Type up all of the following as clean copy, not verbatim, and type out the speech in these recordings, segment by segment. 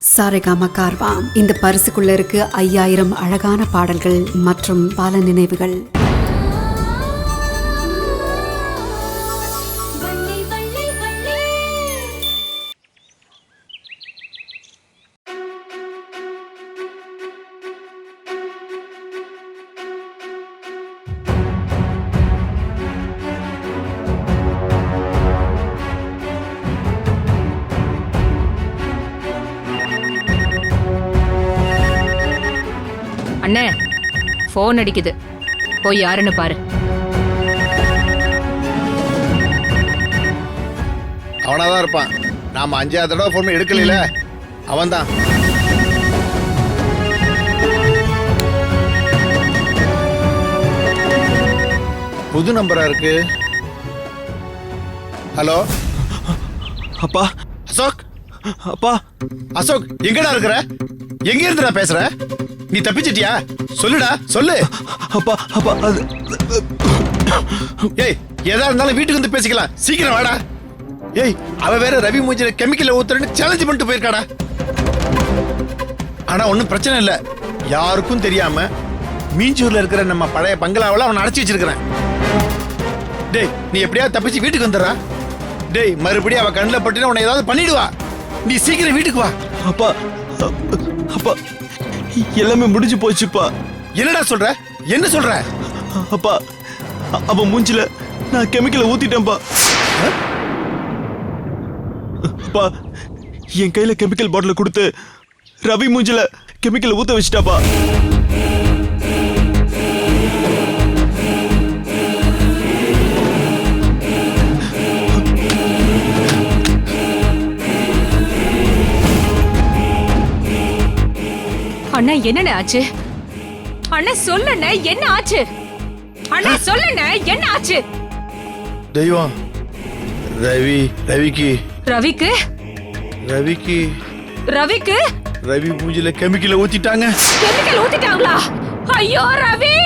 சாரேகாமா கார்வா. இந்த பரிசுக்குள்ள இருக்கு 5000 அழகான பாடல்கள் மற்றும் பல நினைவுகள். அண்ணே, போன் அடிக்குது, போய் யாருன்னு பாரு. அவனாதான் இருப்பான். நாம 5ஆவது தடவை போன் எடுக்கல, அவன் தான். புது நம்பரா இருக்கு. ஹலோ அப்பா. அசோக். அப்பா. அசோக், எங்கடா இருக்கிற? எங்க இருந்துடா பேசுற? நீ தப்பிச்சிட்டியா? சொல்லுடா, சொல்லு. அப்பா அப்பா அது ஏய், எதா இருந்தாலும் வீட்டுக்கு வந்து பேசிக்கலாம். சீக்கிரம் வாடா. ஏய், அவ வேற ரவி மூஞ்சில கெமிக்கல் ஊத்துறன்னு சேலஞ்ச் பண்ணிட்டு போயிருக்காடா. ஆனா ஒன்னும் பிரச்சனை இல்ல. யாருக்கும் தெரியாம மீஞ்சூர்ல இருக்கிற நம்ம பழைய பங்களாவில் அவனை அடைச்சி வச்சிருக்கிறேன். டேய், நீ எப்படியாவது தப்பிச்சு வீட்டுக்கு வந்துடுறா. டேய், மறுபடியும் அவ கண்ணில் பட்டுன்னு உன்னை ஏதாவது பண்ணிடுவா. நீ சீக்கிரம் வீட்டுக்கு வா. அப்பா அப்பா எல்லாமே முடிஞ்சு போச்சுப்பா. என்னடா சொல்ற? என்ன சொல்ற? அப்பா, அவ மூஞ்சில நான் கெமிக்கலை ஊத்திட்டேன்ப்பா. அப்பா, என் கையில கெமிக்கல் பாட்டில் கொடுத்து ரவி மூஞ்சில கெமிக்கலை ஊத்த வச்சுட்டாப்பா. அண்ணா, என்னண்ணே ஆச்சு? அண்ணா சொல்லுண்ணே, என்ன ஆச்சு? அண்ணா சொல்லுண்ணே, என்ன ஆச்சு? தெய்வம், ரவிக்கு ரவிக்கு ரவிக்கு ரவிக்கு ரவி மூஞ்சில கெமிக்கலை ஊத்திட்டாங்க. கெமிக்கல் ஊத்திட்டாங்களா? ஐயோ ரவி,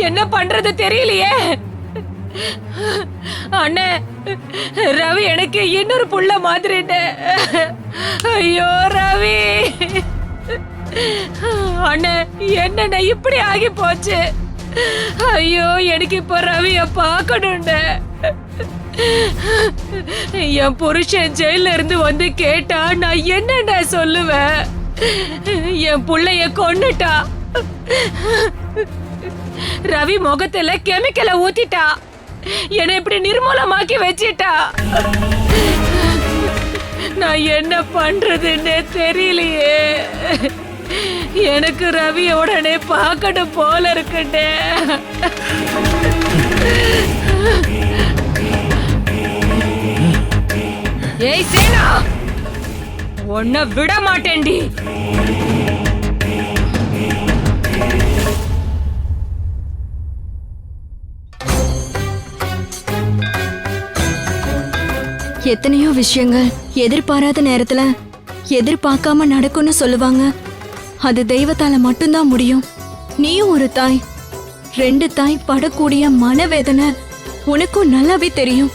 என்ன பண்றது தெரியலையே. அண்ணே, ரவி எனக்கு இன்னொரு புள்ள மாதிரி. ஐயோ ரவி. அண்ணே, என்னண்ணே இப்படி ஆகி போச்சு? ஐயோ, எனக்கு இப்ப ரவிய பார்க்கணும்னு. என் புருஷன் ஜெயில இருந்து வந்து கேட்டா நான் என்னென்ன சொல்லுவேன்? என் புள்ளைய கொன்னுட்டா. ரவி முகத்துல கெமிக்கலை ஊத்திட்டா. என்னை இப்படி நிர்மூலமாக்கி வச்சிட்டா. நான் என்ன பண்றதுன்னு தெரியலையே. எனக்கு ரவி உடனே பார்க்கணும் போல இருக்குட்டே. ஏய் சேனா, உன்னை விட மாட்டேன்டி. எத்தனையோ விஷயங்கள் எதிர்பாராத நேரத்துல எதிர்பார்க்காம நடக்கும்னு சொல்லுவாங்க. அது தெய்வத்தால மட்டும்தான் முடியும். நீயும் ஒரு தாய். 2 தாய் படக்கூடிய மனவேதனை உனக்கும் நல்லாவே தெரியும்.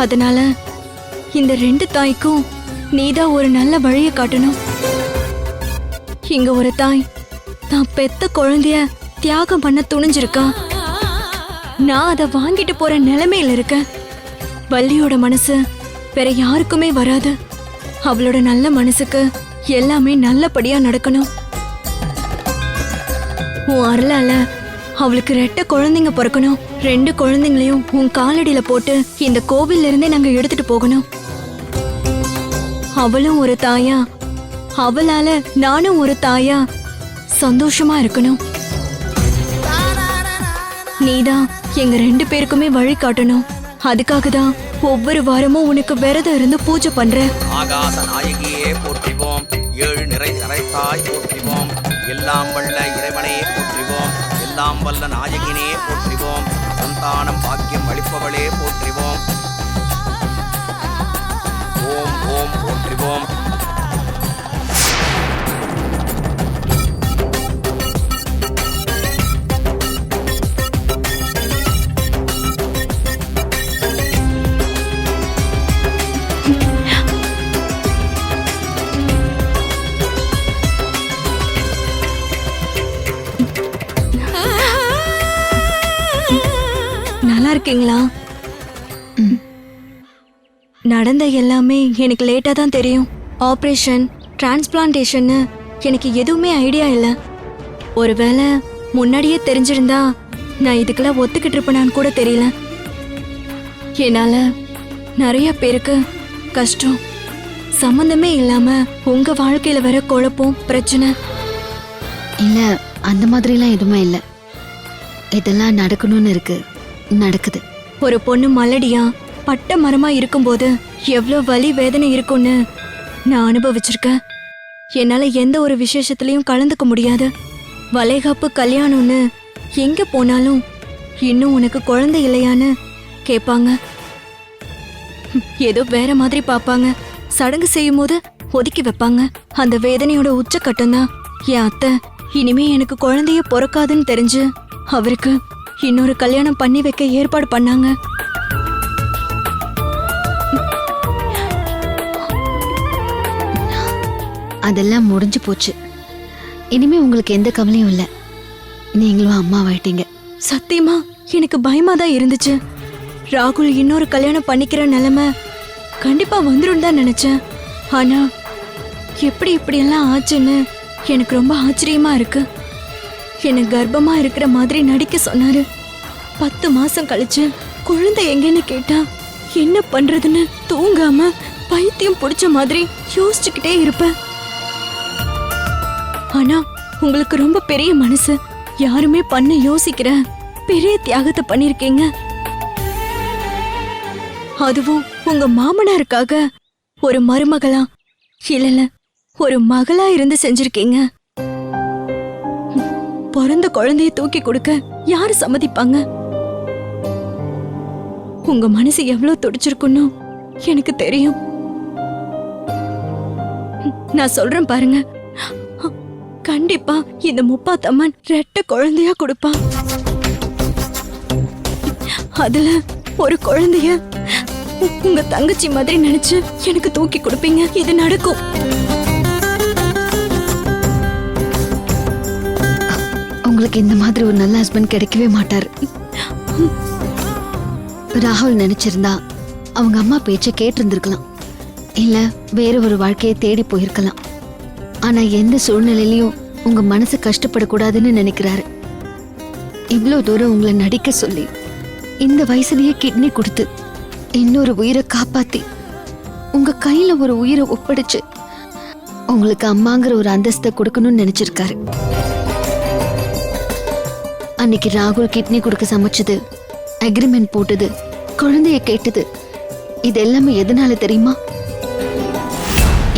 அதனால இந்த 2 தாய்க்கும் நீதான் ஒரு நல்ல வழியை காட்டணும். இங்க ஒரு தாய் தான் பெத்த குழந்தைய தியாகம் பண்ண துணிஞ்சிருக்கா. நான் அதை வாங்கிட்டு போற நிலைமையில இருக்கேன். வள்ளியோட மனசு வேற யாருக்குமே வராது. அவளோட நல்ல மனசுக்கு எல்லாமே நல்லபடியா நடக்கணும். உன் அருளால அவளுக்கு 2 குழந்தைங்க பிறக்கணும். 2 குழந்தைங்களையும் உன் காலடியில போட்டு இந்த கோவில்ல இருந்தே நாங்க எடுத்துட்டு போகணும். அவளும் ஒரு தாயா, அவளால நானும் ஒரு தாயா சந்தோஷமா இருக்கணும். நீதான் எங்க 2 பேருக்குமே வழி காட்டணும். அதுக்காக தான் ஒவ்வொரு வாரமும் உனக்கு விரதம் இருந்து பூஜை பண்றேன். ஆகாச நாயகியே போற்றிவோம், 7 நிறை நிறைத்தாய் போற்றிவோம், எல்லாம் வல்ல இறைவனே போற்றிவோம், எல்லாம் வல்ல நாயகினே போற்றிவோம், சந்தானம் பாக்கியம் அளிப்பவளே போற்றிவோம். ஓம் ஓம் போற்றிவோம். இருக்கீங்களா? நடந்த எல்லாமே எனக்கு லேட்டா தான் தெரியும். ஆபரேஷன், டிரான்ஸ்பிளான்டேஷன் எனக்கு எதுவுமே ஐடியா இல்லை. ஒருவேளை முன்னாடியே தெரிஞ்சிருந்தா நான் இதுக்கெல்லாம் ஒத்துக்கிட்டு இருப்பேனான்னு கூட தெரியல. என்னால நிறைய பேருக்கு கஷ்டம், சம்பந்தமே இல்லாம உங்க வாழ்க்கையில வர குழப்பம், பிரச்சனை. இல்ல, அந்த மாதிரிலாம் எதுவுமே இல்ல. இதெல்லாம் நடக்கணும்னு இருக்கு, நடக்குது. ஒரு பொண்ணு மலடியா பட்ட மரமா இருக்கும்போது எவ்வளவு வலி வேதனை இருக்கும்னு நான் அனுபவிச்சிருக்கேன். என்னால எந்த ஒரு விசேஷத்துலயும் கலந்துக்க முடியாது. வளைகாப்பு, கல்யாணம்னு எங்க போனாலும் இன்னும் உனக்கு குழந்தை இல்லையான்னு கேட்பாங்க. ஏதோ வேற மாதிரி பாப்பாங்க. சடங்கு செய்யும் போது ஒதுக்கி வைப்பாங்க. அந்த வேதனையோட உச்சக்கட்டம் தான் என் அத்தை இனிமே எனக்கு குழந்தைய பிறக்காதுன்னு தெரிஞ்சு அவருக்கு இன்னொரு கல்யாணம் பண்ணி வைக்க ஏற்பாடு பண்ணாங்க. அதெல்லாம் முடிஞ்சு போச்சு. இனிமே உங்களுக்கு எந்த கவலையும் இல்ல. நீங்களும் அம்மாவாயிட்டீங்க. சத்தியமா எனக்கு பயமா தான் இருந்துச்சு. ராகுல் இன்னொரு கல்யாணம் பண்ணிக்கிற நிலைமை கண்டிப்பா வந்துரும் தான் நினைச்சேன். ஆனா எப்படி இப்படியெல்லாம் ஆச்சுன்னு எனக்கு ரொம்ப ஆச்சரியமா இருக்கு. எனக்கு கர்ப்பமா இருக்கிற மாதிரி நடிக்க சொன்னாரு. 10 மாசம் கழிச்சு குழந்தை எங்கன்னு கேட்டா என்ன பண்றதுன்னு தூங்காம பைத்தியம் பிடிச்ச மாதிரி யோசிச்சுக்கிட்டே இருப்பேன். ஆனா உங்களுக்கு ரொம்ப பெரிய மனசு, யாருமே பண்ண யோசிக்கிற பெரிய தியாகத்தை பண்ணிருக்கீங்க. அதுவும் உங்க மாமனாருக்காக ஒரு மருமகளா இல்ல ஒரு மகளா இருந்து செஞ்சிருக்கீங்க. பிறந்த குழந்தைய தூக்கி கொடுக்க யாரு சம்மதிப்பாங்க? உங்க மனசு எவ்வளவு துடிச்சிருக்குன்னு எனக்கு தெரியும். நான் சொல்றேன் பாருங்க, கண்டிப்பா இந்த முப்பாத்தம்மன் ரெட்டை குழந்தையா கொடுப்பா. அதுல ஒரு குழந்தைய உங்க தங்கச்சி மாதிரி நினைச்சு எனக்கு தூக்கி கொடுப்பீங்க. இது நடக்கும். உங்களுக்கு இந்த மாதிரி ஒரு நல்ல ஹஸ்பண்ட் கிடைக்கவே மாட்டாரு. ராகுல் நினைச்சிருந்தா அவங்க அம்மா பேச்சை கேட்டிருந்திருக்கலாம், இல்ல வேற ஒரு வாழ்க்கையை தேடி போயிருக்கலாம். ஆனா எந்த சூழ்நிலையிலயும் உங்க மனசு கஷ்டப்படக்கூடாதுன்னு நினைக்கிறாரு. இவ்வளவு தூரம் உங்களை நடிக்க சொல்லி இந்த வயசுலயே கிட்னி கொடுத்து இன்னொரு உயிரை காப்பாத்தி உங்க கையில ஒரு உயிரை ஒப்படைச்சு உங்களுக்கு அம்மாங்கிற ஒரு அந்தஸ்தை கொடுக்கணும்னு நினைச்சிருக்காரு. அன்னைக்கு ராகுல் கிட்னி கொடுக்க சமைச்சது, அக்ரிமெண்ட் போட்டது, குழந்தைய கேட்டது, இது எல்லாமே எதனால தெரியுமா?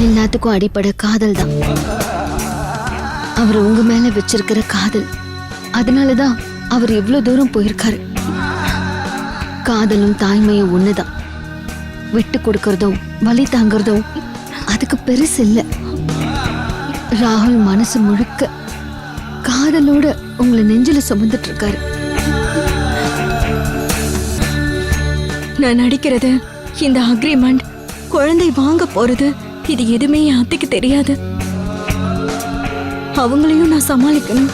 எல்லாத்துக்கும் அடிப்படை காதல் தான். அவர் உங்க மேல வச்சிருக்கிற காதல். அதனாலதான் அவர் எவ்வளவு தூரம் போயிருக்காரு. காதலும் தாய்மையும் ஒண்ணுதான். விட்டு கொடுக்கறதும் வலி தாங்கிறதும் அதுக்கு பெருசு இல்ல. ராகுல் மனசு முழுக்க காதலோட உங்களை நெஞ்சில சுமந்துட்டு இருக்காரு. நான் நடிக்கிறது, இந்த அக்ரிமெண்ட், குழந்தை வாங்க போறது, இது எதுவுமே என் அத்தைக்கு தெரியாது. அவங்களையும் நான் சமாளிக்கணும்.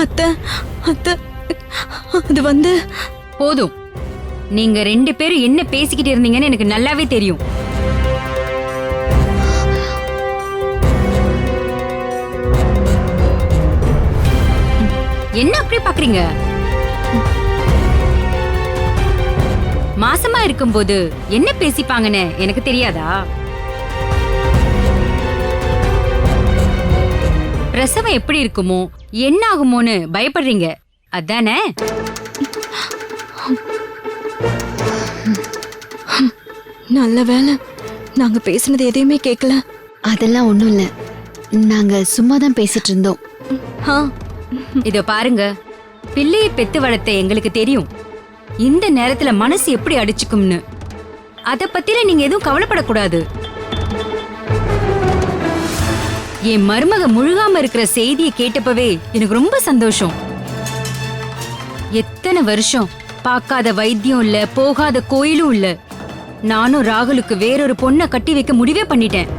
அத்தை, அத்தை, அது வந்து போதும். நீங்க 2 பேரும் என்ன பேசிக்கிட்டு இருந்தீங்கன்னு எனக்கு நல்லாவே தெரியும். என்ன அப்படி பாக்குறீங்க? மாசமா இருக்கும்போது என்ன பேசிப்பாங்கன்னு எனக்கு தெரியாதா? பிரசவம் எப்படி இருக்குமோ என்ன ஆகுமோன்னு பயப்படுறீங்க அதானே? நல்ல வேலை நாங்க பேசுனது எதையுமே கேட்கல. அதெல்லாம் ஒண்ணும் இல்ல, நாங்க சும்மா தான் பேசிட்டு இருந்தோம். ஆ, இதோ பாருங்க, பிள்ளையை பெத்து வளர்த்த எங்களுக்கு தெரியும் இந்த நேரத்துல மனசு எப்படி அடிச்சுக்கும்னு. அத பத்தில நீங்க எதுவும் கவலைப்படக்கூடாது. என் மருமக முழுகாம இருக்கிற செய்தியை கேட்டப்பவே எனக்கு ரொம்ப சந்தோஷம். எத்தனை வருஷம் பார்க்காத வைத்தியம் இல்ல, போகாத கோயிலும் இல்ல. நானும் ராகுலுக்கு வேறொரு பொண்ணை கட்டி வைக்க முடிவே பண்ணிட்டேன்.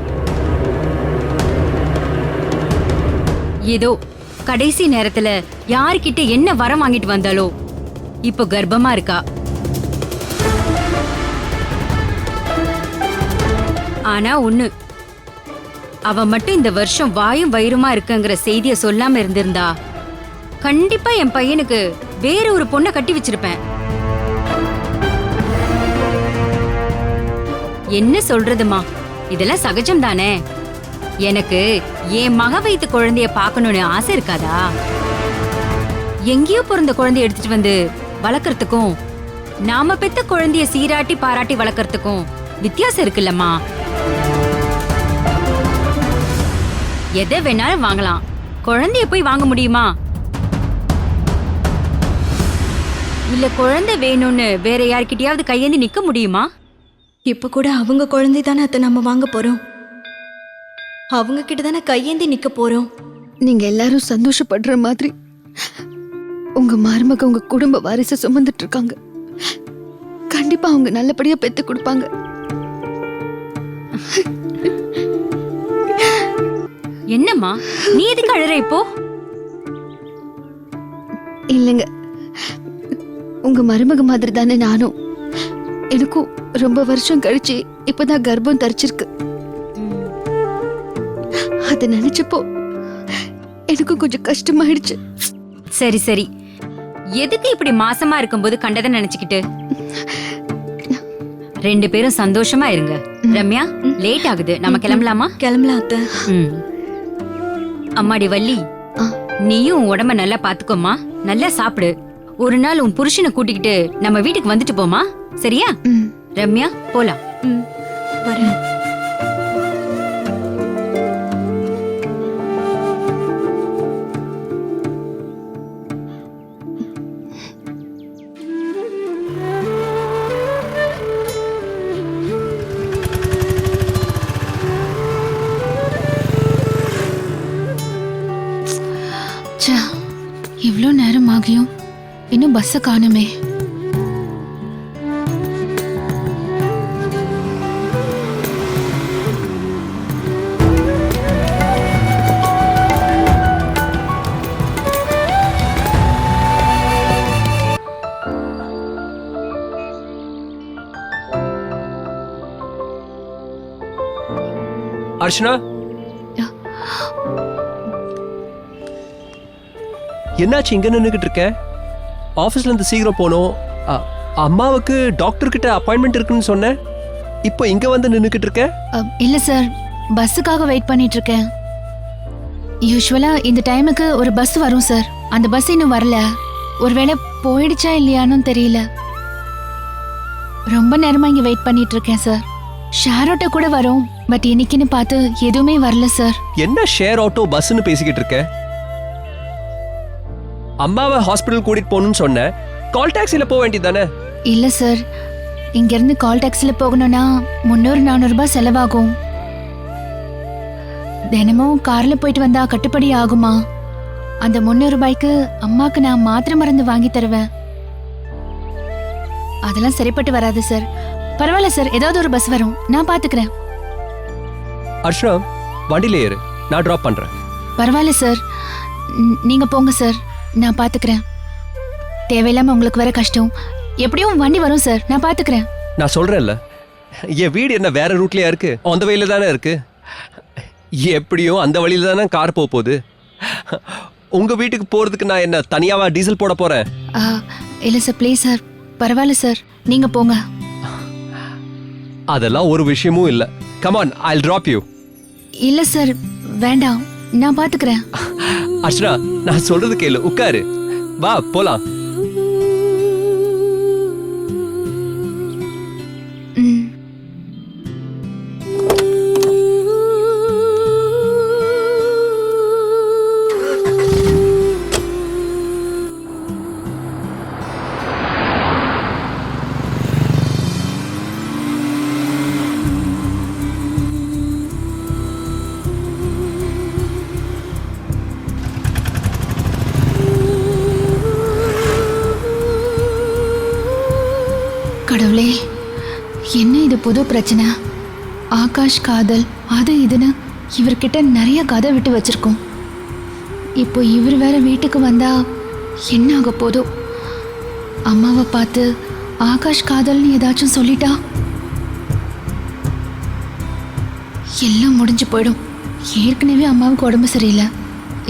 ஏதோ கடைசி நேரத்துல யார்கிட்ட என்ன வரம் வாங்கிட்டு வந்தாலோ இப்போ கர்ப்பமா இருக்கா. ஆனா ஒண்ணு, அவ மட்டும் இந்த வருஷம் வாயும் வயிறுமா இருக்குங்கிற செய்திய சொல்லாம இருந்திருந்தா கண்டிப்பா என் பையனுக்கு வேற ஒரு பொண்ணை கட்டி வச்சிருப்பேன். என்ன சொல்றதுமா, இதெல்லாம் சகஜம் தானே. எனக்கு என் மக வயித்து குழந்தைய பார்க்கணும்னு ஆசை இருக்காதா? எங்கேயோ பிறந்த குழந்தைய எடுத்துட்டு வந்து வளர்க்கறதுக்கும் நாம பெத்த குழந்தைய சீராட்டி பாராட்டி வளர்க்கறதுக்கும் வித்தியாசம் இருக்குல்லம்மா. எதை வேணாலும் வாங்கலாம், குழந்தைய போய் வாங்க முடியுமா? இல்ல குழந்தை வேணும்னு வேற யார்கிட்டயாவது கையேந்தி நிக்க முடியுமா? இப்ப கூட அவங்க குழந்தை தானே அத்தை நம்ம வாங்க போறோம். அவங்க கிட்ட தானே கையேந்தி நிக்க போறோம். நீங்க எல்லாரும் சந்தோஷப்படுற மாதிரி உங்க மருமக உங்க குடும்ப வாரிசை சுமந்துட்டு இருக்காங்க. கண்டிப்பா அவங்க நல்லபடியா பெத்து கொடுப்பாங்க. என்னம்மா நீ எதுக்கு அழற இப்போ? இல்லைங்க, உங்க மருமக மாதிரி தானே நானும். எனக்கும் ரொம்ப வருஷம் கழிச்சு இப்பதான் கர்ப்பம் தரிச்சிருக்கு. அத நினைச்சப்போ எனக்கும் கொஞ்சம் கஷ்டமாயிடுச்சு. சரி சரி, எதுக்கு இப்படி மாசமா இருக்கும்போது கண்டதை நினைச்சுக்கிட்டு? ரெண்டு பேரும் சந்தோஷமா இருங்க. ரம்யா, லேட் ஆகுது, நம்ம கிளம்பலாமா? கிளம்பலாம் அத்தை. அம்மாடி வள்ளி, நீயும் உன் உடம்ப நல்லா பாத்துக்கோமா, நல்லா சாப்பிடு. ஒரு நாள் உன் புருஷனை கூட்டிக்கிட்டு நம்ம வீட்டுக்கு வந்துட்டு போமா, சரியா? ரம்யா, போலாம். வரேன். இவ்ளோ நேரம் ஆகியும் இன்னும் பஸ்ஸ காணுமே. அர்ச்சனா, என்னாச்சு இங்க நின்னுகிட்டு இருக்க? ஆபீஸ்ல இருந்து சீக்கிரம் போனோம். அம்மாவுக்கு டாக்டர் கிட்ட அப்பாயின்மெண்ட் இருக்குன்னு சொன்னேன். இப்போ இங்க வந்து நின்னுகிட்டு இருக்க? இல்ல சார், பஸ்ஸுக்காக வெயிட் பண்ணிட்டு இருக்கேன். யூசுவலா இந்த டைமுக்கு ஒரு பஸ் வரும் சார். அந்த பஸ் இன்னும் வரல. ஒருவேளை போயிடுச்சா இல்லையான்னு தெரியல. ரொம்ப நேரமா இங்க வெயிட் பண்ணிட்டு இருக்கேன் சார். ஷேர் ஆட்டோ கூட வரும், பட் இன்னைக்குன்னு பார்த்து எதுவுமே வரல சார். என்ன ஷேர் ஆட்டோ பஸ்ன்னு பேசிக்கிட்டு இருக்க? அம்மாவை ஹாஸ்பிடல் கூட்டிட்டு போகணும்னு சொன்ன, கால் டாக்ஸில போக வேண்டியதானே? இல்ல சார், இங்க இருந்து கால் டாக்ஸில போகணும்னா 300-400 ரூபாய் செலவாகும். தினமும் கார்ல போயிட்டு வந்தா கட்டுப்படி ஆகுமா? அந்த 300 ரூபாய்க்கு அம்மாக்கு நான் மாத்திரை மருந்து வாங்கி தருவேன். அதெல்லாம் சரிப்பட்டு வராது சார். பரவாயில்ல சார், ஏதாவது ஒரு பஸ் வரும், நான் பாத்துக்கிறேன். அர்ச்சனா, வண்டியில ஏறு, நான் டிராப் பண்றேன். பரவாயில்ல சார், நீங்க போங்க சார், நான் பாத்துக்கிறேன். தேவையில்லாம உங்களுக்கு வர கஷ்டம். எப்படியும் வண்டி வரும் சார், நான் பாத்துக்கிறேன். நான் சொல்றேன்ல, என் வீடு என்ன வேற ரூட்லயா இருக்கு? அந்த வழியில தானே இருக்கு. எப்படியும் அந்த வழியில தானே கார் போகுது. உங்க வீட்டுக்கு போறதுக்கு நான் என்ன தனியாவா டீசல் போட போறேன்? இல்ல சார், ப்ளீஸ் சார், பரவாயில்ல சார், நீங்க போங்க. அதெல்லாம் ஒரு விஷயமும் இல்ல. Come on, I'll drop you. இல்ல சார், வேண்டாம். நான் பாத்துக்கிறேன். அர்ச்சனா, நான் சொல்றது கேளு, உட்காரு, வா போலாம். ம். கடவுளே, என்ன இது புது பிரச்சனை? ஆகாஷ் காதல் அது இதுன்னு இவர்கிட்ட நிறைய கதை விட்டு வச்சிருக்கோம். இப்போ இவர் வேற வீட்டுக்கு வந்தா என்ன ஆக போதோ? அம்மாவை பார்த்து ஆகாஷ் காதல்னு ஏதாச்சும் சொல்லிட்டா எல்லாம் முடிஞ்சு போயிடும். ஏற்கனவே அம்மாவுக்கு உடம்பு சரியில்லை,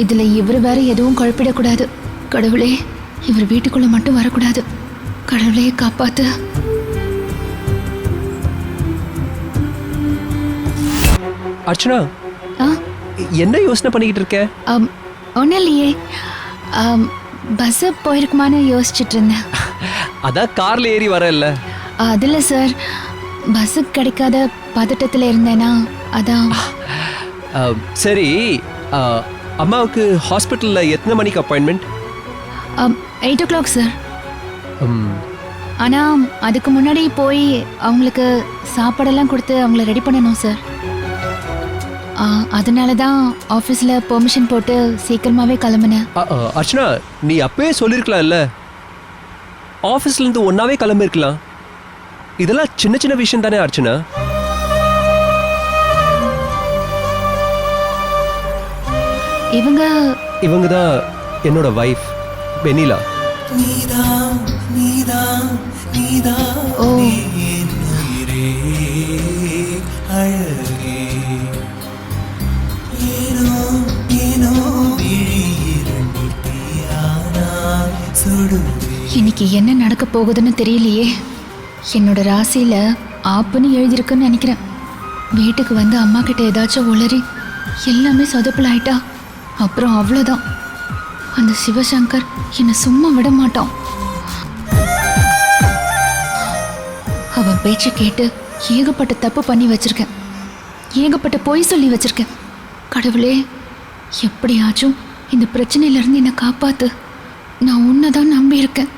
இதுல இவர் வேற எதுவும் குழப்பிடக்கூடாது. கடவுளே, இவர் வீட்டுக்குள்ள மட்டும் வரக்கூடாது. கடவுளே காப்பாத்து. அர்ச்சனா, ஆ என்ன யோசனை பண்ணிக்கிட்டு இருக்க? ஒன்றும் இல்லையே, பஸ்ஸு போயிருக்குமான்னு யோசிச்சுட்டு இருந்தேன். அதான் கார்ல ஏறி வரல. அதில் சார், பஸ்ஸு கிடைக்காத பதட்டத்தில் இருந்தேனா, அதான். சரி, அம்மாவுக்கு ஹாஸ்பிட்டல்ல எத்தனை மணிக்கு அப்பாயின்மெண்ட்? 8 o'clock sir. ஆனால் அதுக்கு முன்னாடி போய் அவங்களுக்கு சாப்பாடெல்லாம் கொடுத்து அவங்கள ரெடி பண்ணணும் சார். அதனால தான் ஆஃபீஸில் பெர்மிஷன் போட்டு சீக்கிரமாகவே கிளம்புனேன். அர்ச்சனா, நீ அப்பவே சொல்லியிருக்கலாம்ல, ஆஃபீஸ்ல இருந்து ஒன்னாவே கிளம்பிருக்கலாம். இதெல்லாம் சின்ன சின்ன விஷயம் தானே அர்ச்சனா? இவங்க தான் என்னோட வைஃப் வெனிலா. ஓ, இன்னைக்கு என்ன நடக்க போகுதுன்னு தெரியலையே. என்னோட ராசியில ஆப்புன்னு எழுதியிருக்குன்னு நினைக்கிறேன். வீட்டுக்கு வந்து அம்மா கிட்ட ஏதாச்சும் உளறி எல்லாமே சொதப்பல் ஆயிட்டா அப்புறம் அவ்வளோதான். அந்த சிவசங்கர் என்னை சும்மா விட மாட்டான். அவன் பேச்சை கேட்டு ஏகப்பட்ட தப்பு பண்ணி வச்சிருக்கேன், ஏகப்பட்ட பொய் சொல்லி வச்சிருக்கேன். கடவுளே, எப்படியாச்சும் இந்த பிரச்சனையிலிருந்து என்னை காப்பாத்து. நான் உன்னைதான் நம்பி இருக்கேன்.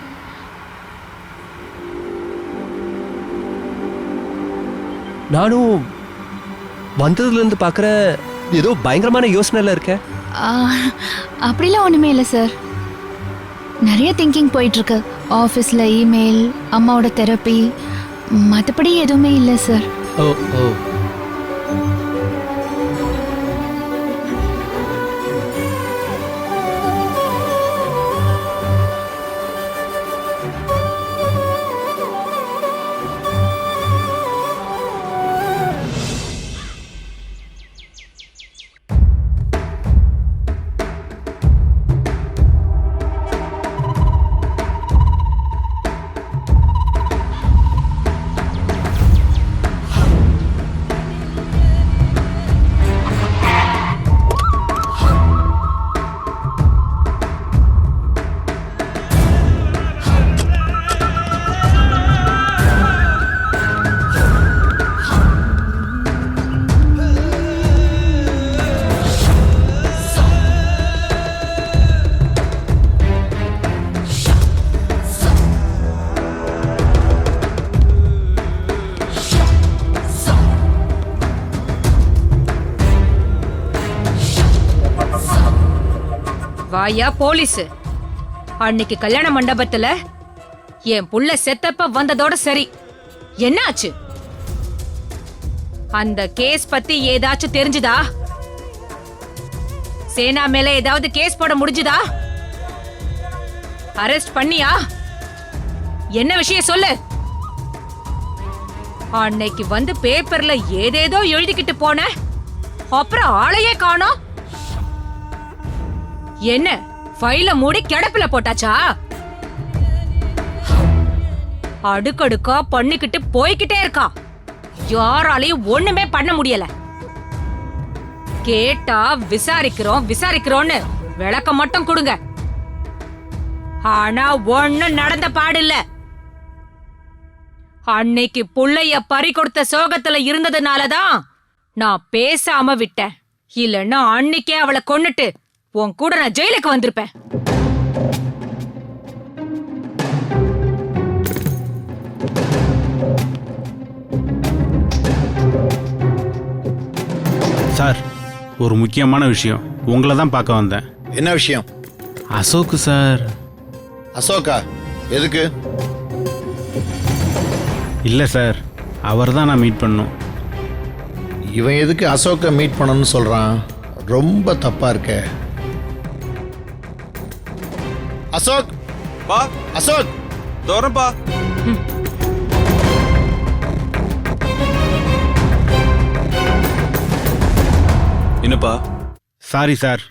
நானும் வந்ததுல இருந்து பார்க்குறேன், ஏதோ பயங்கரமான யோசனைல இருக்க. அப்படிலாம் ஒன்றுமே இல்லை சார். நிறைய திங்கிங் போயிட்டுருக்கு. ஆஃபீஸில் இமெயில், அம்மாவோட தெரப்பி, மற்றபடி எதுவுமே இல்லை சார். ஓ ஓ வாயா போலீஸ். அன்னைக்கு கல்யாண மண்டபத்துல என் புள்ள செத்தப்ப வந்ததோட சரி, என்ன ஆச்சு? அந்த கேஸ் பத்தி ஏதாச்சும் தெரிஞ்சுதா? சேனா மேல ஏதாவது கேஸ் போட முடிஞ்சுதா? அரெஸ்ட் பண்ணியா? என்ன விஷயம் சொல்லு. அன்னைக்கு வந்து பேப்பர்ல ஏதேதோ எழுதிக்கிட்டு போன, அப்புறம் ஆளையே காணோம். என்ன ஃபைல மூடி கிடப்புல போட்டாச்சா? அடுக்கடுக்கா பண்ணிக்கிட்டு போய்கிட்டே இருக்கா. யாராலையும் ஒண்ணுமே பண்ண முடியல. கேட்டா விசாரிக்கிறோம்னு விளக்கம் மட்டும் கொடுங்க. ஆனா ஒண்ணும் நடந்த பாடில்ல. அன்னைக்கு புள்ளைய பறி கொடுத்த சோகத்துல இருந்ததுனாலதான் நான் பேசாம விட்டேன். இல்லன்னா அன்னைக்கே அவளை கொன்னுட்டு உன் கூட நான் ஜெயிலுக்கு வந்திருப்பேன். சார், ஒரு முக்கியமான விஷயம், உங்களை தான் பார்க்க வந்தேன். என்ன விஷயம்? அசோக் சார். அசோகா? எதுக்கு? இல்லை சார், அவர் தான் நான் மீட் பண்ணணும். இவன் எதுக்கு அசோக்கை மீட் பண்ணணும்னு சொல்றான்? ரொம்ப தப்பா இருக்க. அசோக் பா, அசோக் தோறப்பா. என்னப்பா? சாரி சார்,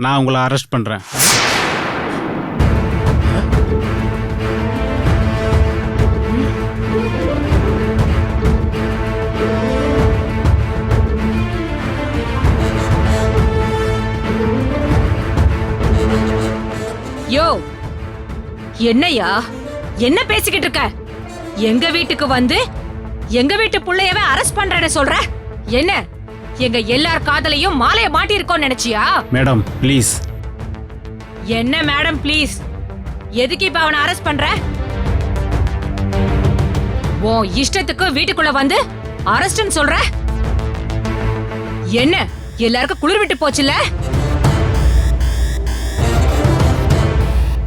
நான் உங்களை அரெஸ்ட் பண்ணுறேன். யோ, என்னையா என்ன பேசிக்கிட்டு இருக்க? எங்க வீட்டுக்கு வந்து எங்க வீட்டு புள்ளையவே அரெஸ்ட் பண்றேன்னு சொல்ற? என்ன எங்க எல்லார் காதலையும் மாலைய மாட்டி இருக்கோன்னு நினைச்சியா? Madam please. என்ன மேடம் ப்ளீஸ்? எதுக்கு இப்ப அவனை அரெஸ்ட் பண்ற? உன் இஷ்டத்துக்கு வீட்டுக்குள்ள வந்து அரெஸ்ட்னு சொல்ற? என்ன எல்லாருக்கும் குளிர் விட்டு போச்சுல?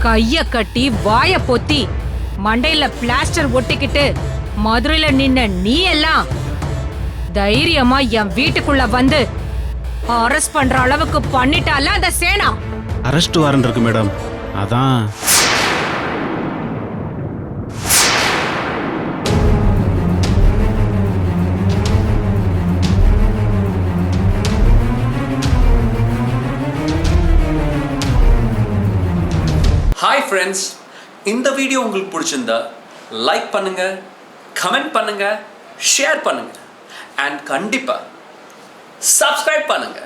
கைய கட்டி வாய பொத்தி மண்டையில பிளாஸ்டர் ஒட்டிக்கிட்டு மதுரையில நின்ன நீ எல்லாம் தைரியமா என் வீட்டுக்குள்ள வந்து அரெஸ்ட் பண்ற அளவுக்கு பண்ணிட்டால அந்த சேனா. அரெஸ்ட் வாரண்ட் இருக்கு மேடம், அதான். ஹாய் ஃப்ரெண்ட்ஸ், இந்த வீடியோ உங்களுக்கு பிடிச்சிருந்தா லைக் பண்ணுங்க, கமெண்ட் பண்ணுங்க, ஷேர் பண்ணுங்க அண்ட் கண்டிப்பா சப்ஸ்கிரைப் பண்ணுங்க.